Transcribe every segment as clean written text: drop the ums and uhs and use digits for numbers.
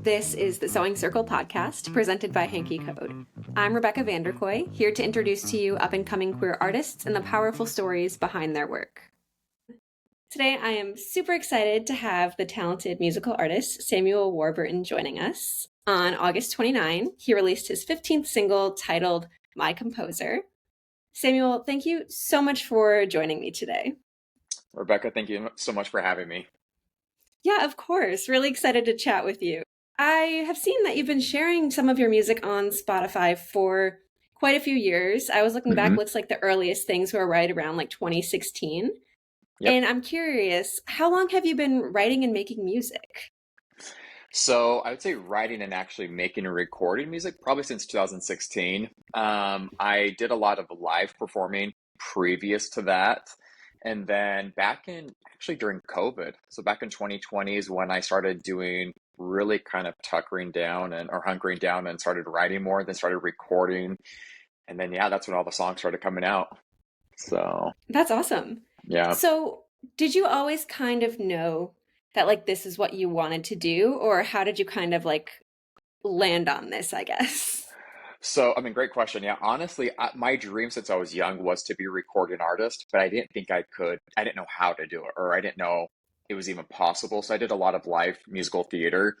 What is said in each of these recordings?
This is the Sewing Circle podcast presented by Hanky Code. I'm Rebecca Vanderkoy, here to introduce to you up-and-coming queer artists and the powerful stories behind their work. Today, I am super excited to have the talented musical artist Samuel Warburton joining us. On August 29, he released his 15th single titled My Composer. Samuel, thank you so much for joining me today. Rebecca, thank you so much for having me. Yeah, of course. Really excited to chat with you. I have seen that you've been sharing some of your music on Spotify for quite a few years. I was looking back, looks like the earliest things were right around like 2016. Yep. And I'm curious, how long have you been writing and making music? So I would say writing and actually making and recording music probably since 2016. I did a lot of live performing previous to that. And then actually during COVID, so back in 2020 is when I started doing really kind of hunkering down and started writing more, then started recording. And then, that's when all the songs started coming out. So that's awesome. Yeah. So did you always kind of know that like this is what you wanted to do, or how did you kind of like land on this, I guess? So, great question. Yeah, honestly, my dream since I was young was to be a recording artist, but I didn't think I could. I didn't know how to do it, or I didn't know it was even possible. So I did a lot of live musical theater.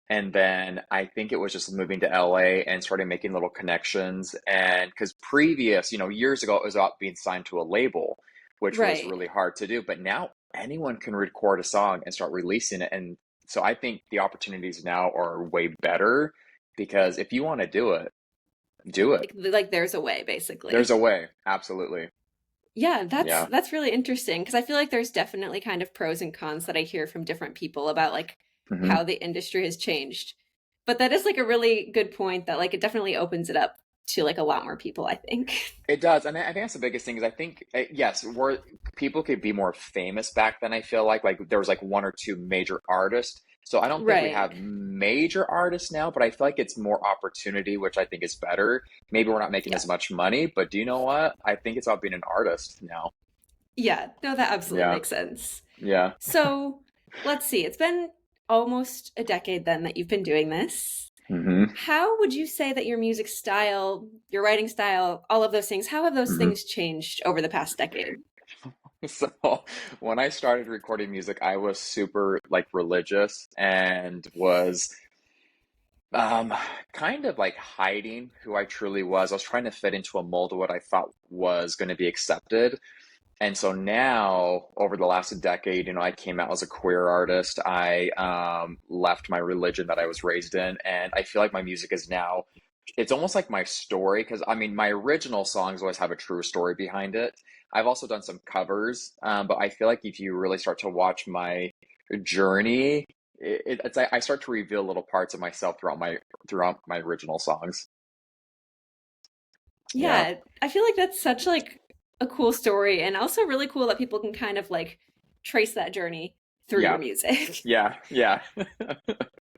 And then I think it was just moving to LA and started making little connections. And because previous, years ago, it was about being signed to a label, which was really hard to do. But now anyone can record a song and start releasing it. And so I think the opportunities now are way better because if you want to do it, do it. Like there's a way, basically. There's a way. Absolutely. Yeah, that's really interesting because I feel like there's definitely kind of pros and cons that I hear from different people about like how the industry has changed. But that is like a really good point that like it definitely opens it up to like a lot more people, I think. It does. And I think that's the biggest thing is I think, yes, where people could be more famous back then, I feel like there was like one or two major artists. So I don't think we have major artists now, but I feel like it's more opportunity, which I think is better. Maybe we're not making as much money, but do you know what? I think it's about being an artist now. Yeah, no, that absolutely makes sense. Yeah. So let's see. It's been almost a decade then that you've been doing this. How would you say that your music style, your writing style, all of those things, how have those things changed over the past decade? So when I started recording music, I was super like religious and was kind of like hiding who I truly was. I was trying to fit into a mold of what I thought was going to be accepted. And so now, over the last decade, I came out as a queer artist. I left my religion that I was raised in, and I feel like my music is now, it's almost like my story, because my original songs always have a true story behind it. I've also done some covers, but I feel like if you really start to watch my journey, it's I start to reveal little parts of myself throughout my original songs. Yeah, I feel like that's such like a cool story, and also really cool that people can kind of like trace that journey through your music. Yeah.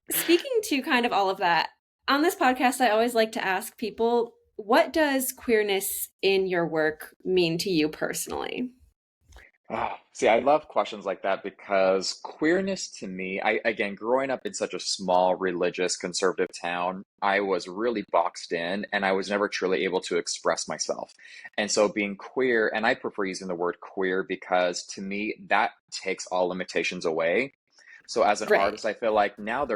Speaking to kind of all of that, on this podcast, I always like to ask people, what does queerness in your work mean to you personally? Oh, see, I love questions like that because queerness to me, again, growing up in such a small, religious, conservative town, I was really boxed in and I was never truly able to express myself. And so being queer, and I prefer using the word queer because to me, that takes all limitations away. So as an artist, I feel like now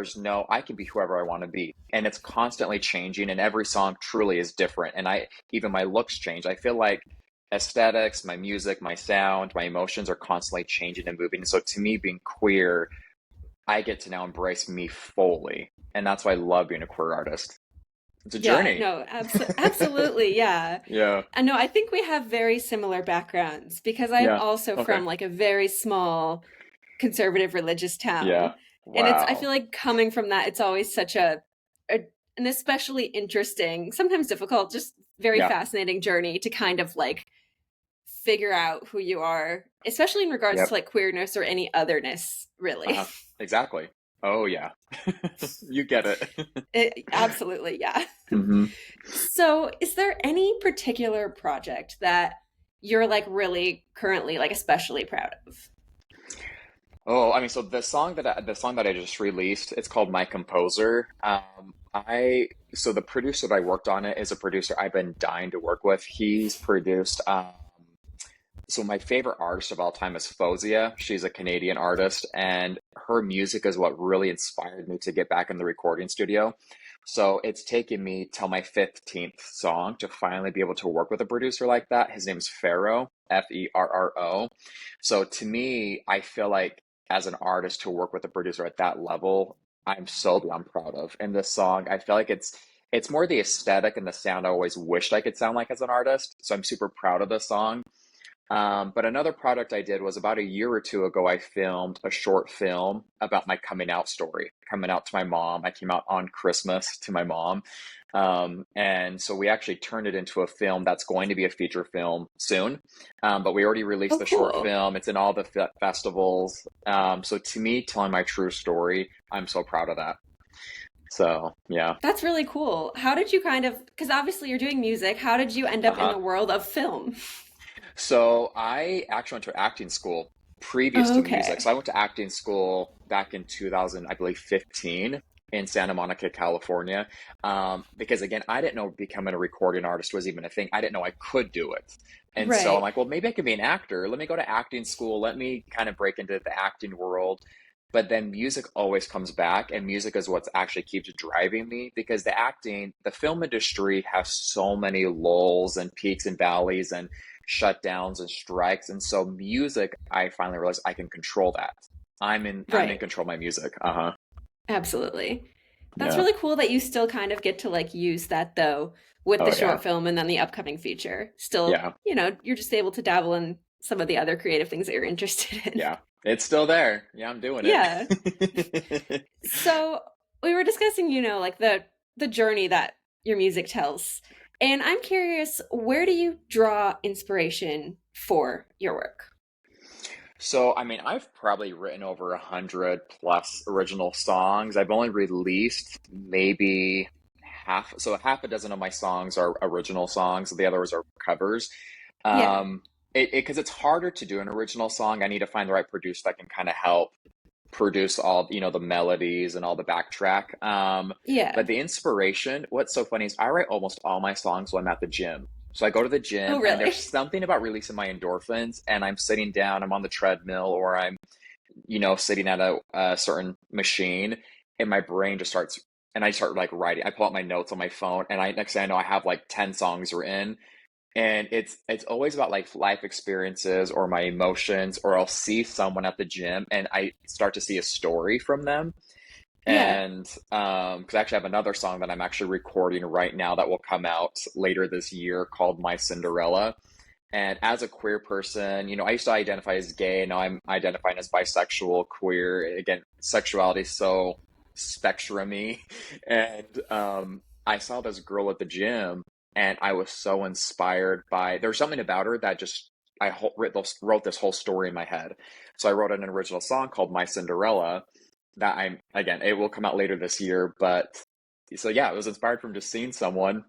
I can be whoever I want to be. And it's constantly changing and every song truly is different. And even my looks change. I feel like aesthetics, my music, my sound, my emotions are constantly changing and moving. So to me, being queer, I get to now embrace me fully. And that's why I love being a queer artist. It's a journey. No, absolutely. Yeah. Yeah. I know. I think we have very similar backgrounds because I'm also from like a very small conservative religious town. Yeah. Wow. And I feel like coming from that, it's always such an especially interesting, sometimes difficult, just very fascinating journey to kind of like figure out who you are, especially in regards to like queerness or any otherness, really. Exactly. Oh, yeah. You get it. Absolutely, yeah. So is there any particular project that you're like really currently like especially proud of? Oh, I mean, so the song that I just released, it's called My Composer. I so the producer that I worked on it is a producer I've been dying to work with. He's produced so my favorite artist of all time is Fozia. She's a Canadian artist, and her music is what really inspired me to get back in the recording studio. So it's taken me till my 15th song to finally be able to work with a producer like that. His name's Ferro, Ferro. So to me, I feel like as an artist to work with a producer at that level, I'm so beyond proud of. And this song, I feel like it's more the aesthetic and the sound I always wished I could sound like as an artist. So I'm super proud of this song. But another product I did was about a year or two ago, I filmed a short film about my coming out story, coming out to my mom. I came out on Christmas to my mom. And so we actually turned it into a film that's going to be a feature film soon. But we already released Oh, the short cool. film. It's in all the festivals. So to me, telling my true story, I'm so proud of that. So yeah. That's really cool. How did you kind of, because obviously you're doing music, how did you end up in Uh-huh. the world of film? So I actually went to acting school previous to music. Okay. So I went to acting school back in 2000, I believe 15 in Santa Monica, California. Because again, I didn't know becoming a recording artist was even a thing. I didn't know I could do it. And so I'm Right. like, well, maybe I could be an actor. Let me go to acting school. Let me kind of break into the acting world. But then music always comes back, and music is what's actually keeps driving me because the film industry has so many lulls and peaks and valleys and shutdowns and strikes. And so music, I finally realized I can control that. I'm in Right. control of my music. Uh-huh. Absolutely. That's Yeah. really cool that you still kind of get to like use that though with the Oh yeah. short film and then the upcoming feature. Still, Yeah. you're just able to dabble in some of the other creative things that you're interested in. Yeah. It's still there. Yeah, I'm doing Yeah. it. So we were discussing, like the journey that your music tells. And I'm curious, where do you draw inspiration for your work? So, I mean, I've probably written over 100 plus original songs. I've only released maybe half a dozen of my songs are original songs. The others are covers. Yeah. Um, because it's harder to do an original song. I need to find the right producer that can kind of help produce all, the melodies and all the backtrack. But Yeah. the inspiration, what's so funny is I write almost all my songs when I'm at the gym. So I go to the Oh, gym and there's really? something about releasing my endorphins and I'm sitting down, I'm on the treadmill or I'm, sitting at a certain machine and my brain just starts and I start like writing. I pull out my notes on my phone and next thing I know I have like 10 songs written and it's always about like life experiences or my emotions or I'll see someone at the gym and I start to see a story from them Yeah. and because I actually have another song that I'm actually recording right now that will come out later this year called My Cinderella. And as a queer person, I used to identify as gay. Now I'm identifying as bisexual, queer. Again, sexuality is so spectrumy. And I saw this girl at the gym, and I was so inspired by. There was something about her that just wrote this whole story in my head. So I wrote an original song called My Cinderella. That I'm again, it will come out later this year. But so yeah, it was inspired from just seeing someone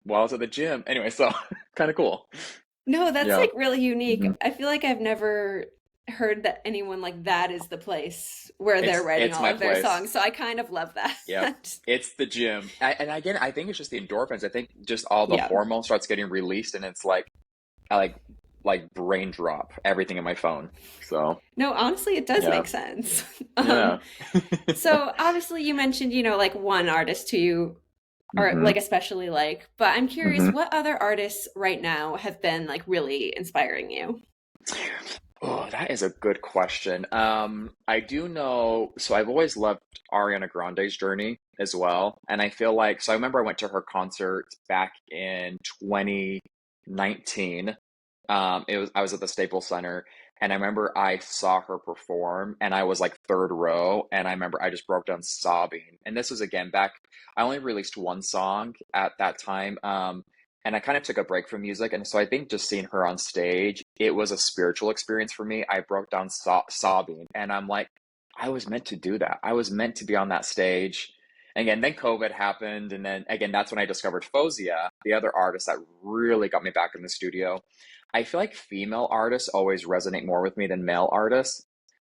while I was at the gym. Anyway, so kind of cool. No, that's Yeah. like really unique. hmm I feel like I've never heard that anyone like that is the place where they're writing It's all my of their place. songs. So I kind of love Yep. that. It's the gym. And again, I think it's just the endorphins. I think just all the Yeah. hormones starts getting released and it's like I like brain drop everything in my phone. So, No, honestly, it does yeah. make sense. Yeah. So obviously you mentioned, like one artist who you are hmm like especially like, but I'm curious, hmm what other artists right now have been like really inspiring you? Oh, that is a good question. I do know, so I've always loved Ariana Grande's journey as well. And I feel like, so I remember I went to her concert back in 2019. I was at the Staples Center and I remember I saw her perform and I was like third row and I remember I just broke down sobbing. And this was again back, I only released one song at that time. And I kind of took a break from music. And so I think just seeing her on stage, it was a spiritual experience for me. I broke down sobbing and I'm like, I was meant to do that. I was meant to be on that stage. And again, then COVID happened. And then again, that's when I discovered Fozia, the other artist that really got me back in the studio. I feel like female artists always resonate more with me than male artists.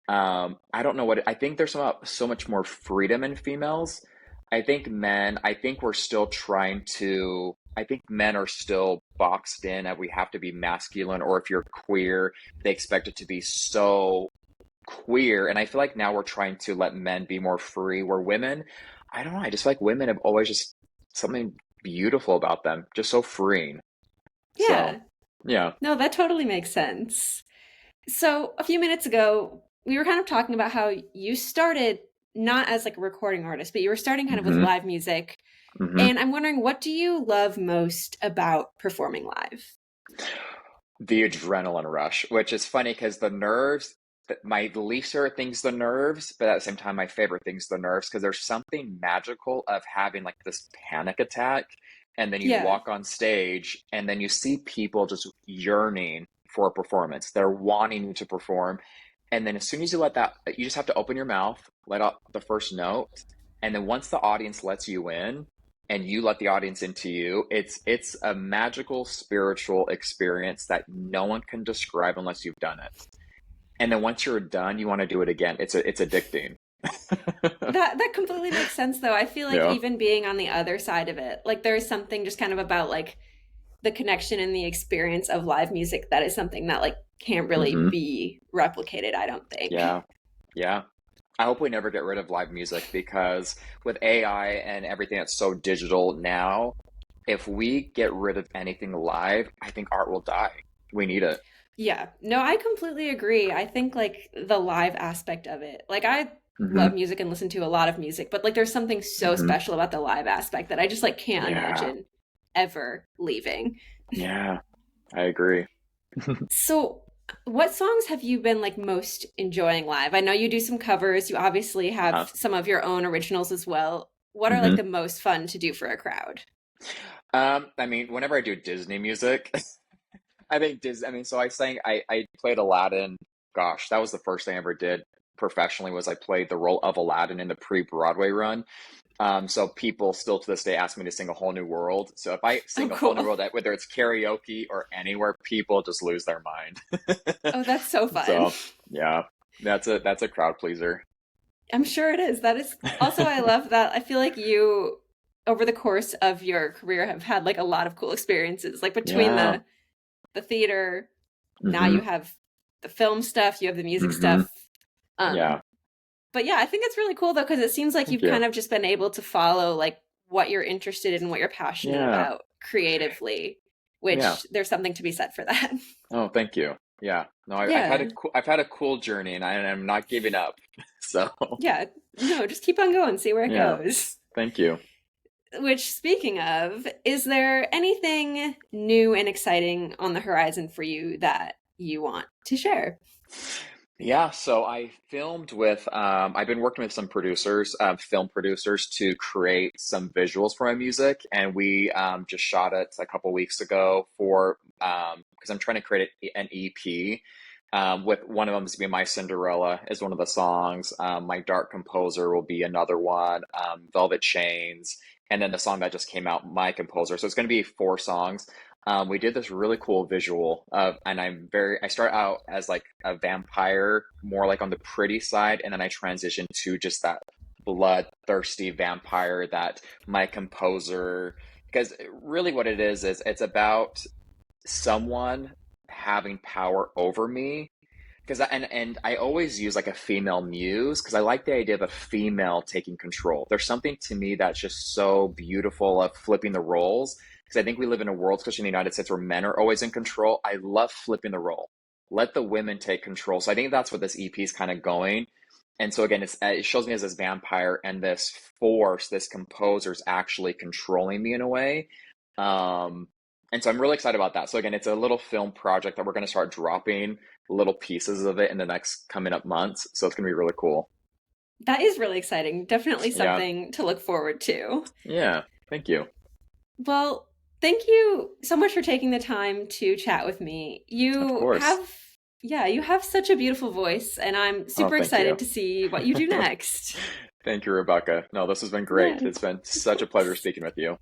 I don't know I think there's so much more freedom in females. I think we're still I think men are still boxed in and we have to be masculine, or if you're queer, they expect it to be so queer. And I feel like now we're trying to let men be more free, where women, I don't know, I just feel like women have always just something beautiful about them, just so freeing. So, Yeah. yeah. No, that totally makes sense. So, a few minutes ago, we were kind of talking about how you started not as like a recording artist, but you were starting kind of with hmm live music. hmm And I'm wondering, what do you love most about performing live? The adrenaline rush, which is funny because the nerves, my least favorite thing's the nerves, but at the same time, my favorite thing's the nerves because there's something magical of having like this panic attack. And then you Yeah. walk on stage and then you see people just yearning for a performance. They're wanting you to perform. And then as soon as you let that, you just have to open your mouth, let out the first note. And then once the audience lets you in, and you let the audience into you, it's a magical spiritual experience that no one can describe unless you've done it. And then once you're done, you want to do it again. It's addicting. That completely makes sense though. I feel like Yeah. even being on the other side of it, like there's something just kind of about like the connection and the experience of live music that is something that like can't really hmm be replicated, I don't think. Yeah. Yeah. I hope we never get rid of live music because with AI and everything that's so digital now, if we get rid of anything live, I think art will die. We need it. Yeah, no, I completely agree. I think like the live aspect of it, like I hmm love music and listen to a lot of music, but like there's something so hmm special about the live aspect that I just like can't Yeah. imagine ever leaving. Yeah. I agree. So, what songs have you been like most enjoying live? I know you do some covers, you obviously have Uh-huh. some of your own originals as well. What are like hmm the most fun to do for a crowd? I mean, whenever I do Disney music, I think Disney, I mean, so I played Aladdin. Gosh, that was the first thing I ever did professionally was I played the role of Aladdin in the pre-Broadway run. So people still to this day ask me to sing A Whole New World. So if I Oh, sing A Whole New cool. World, whether it's karaoke or anywhere, people just lose their mind. Oh, that's so fun. So yeah, that's a crowd pleaser. I'm sure it is. That is also, I love that. I feel like you, over the course of your career, have had like a lot of cool experiences. Like between Yeah. the theater, now you hmm have the film stuff, you have the music hmm stuff. Um, Yeah. but yeah, I think it's really cool though, because it seems like Thank you've you. kind of just been able to follow like what you're interested in, what you're passionate Yeah. about creatively, Yeah. which there's something to be said for that. Oh, thank you. Yeah. No, Yeah. I've had a cool journey, and I'm not giving up. So Yeah. No, just keep on going, see where it yeah. goes. Thank you. Which, speaking of, is there anything new and exciting on the horizon for you that you want to share? Yeah, so I filmed with, I've been working with some producers, film producers, to create some visuals for my music. And we just shot it a couple weeks ago because I'm trying to create an EP. With one of them is be My Cinderella is one of the songs. My Dark Composer will be another one. Velvet Chains, and then the song that just came out, My Composer. So it's going to be four songs. We did this really cool visual and I start out as like a vampire, more like on the pretty side, and then I transition to just that bloodthirsty vampire that my composer, because really what it is it's about someone having power over me. And I always use like a female muse because I like the idea of a female taking control. There's something to me that's just so beautiful of flipping the roles because I think we live in a world, especially in the United States, where men are always in control. I love flipping the role. Let the women take control. So I think that's what this EP is kind of going. And so again, it shows me as this vampire and this force, this composer is actually controlling me in a way. Um, and so I'm really excited about that. So again, it's a little film project that we're going to start dropping little pieces of it in the next coming up months. So it's going to be really cool. That is really exciting. Definitely Yeah. something to look forward to. Yeah. Thank you. Well, thank you so much for taking the time to chat with me. Of You course. have, yeah, you have such a beautiful voice, and I'm Oh, super thank you. excited to see what you do next. Thank you, Rebecca. No, this has been great. Yeah, It's been of such a pleasure course. speaking with you.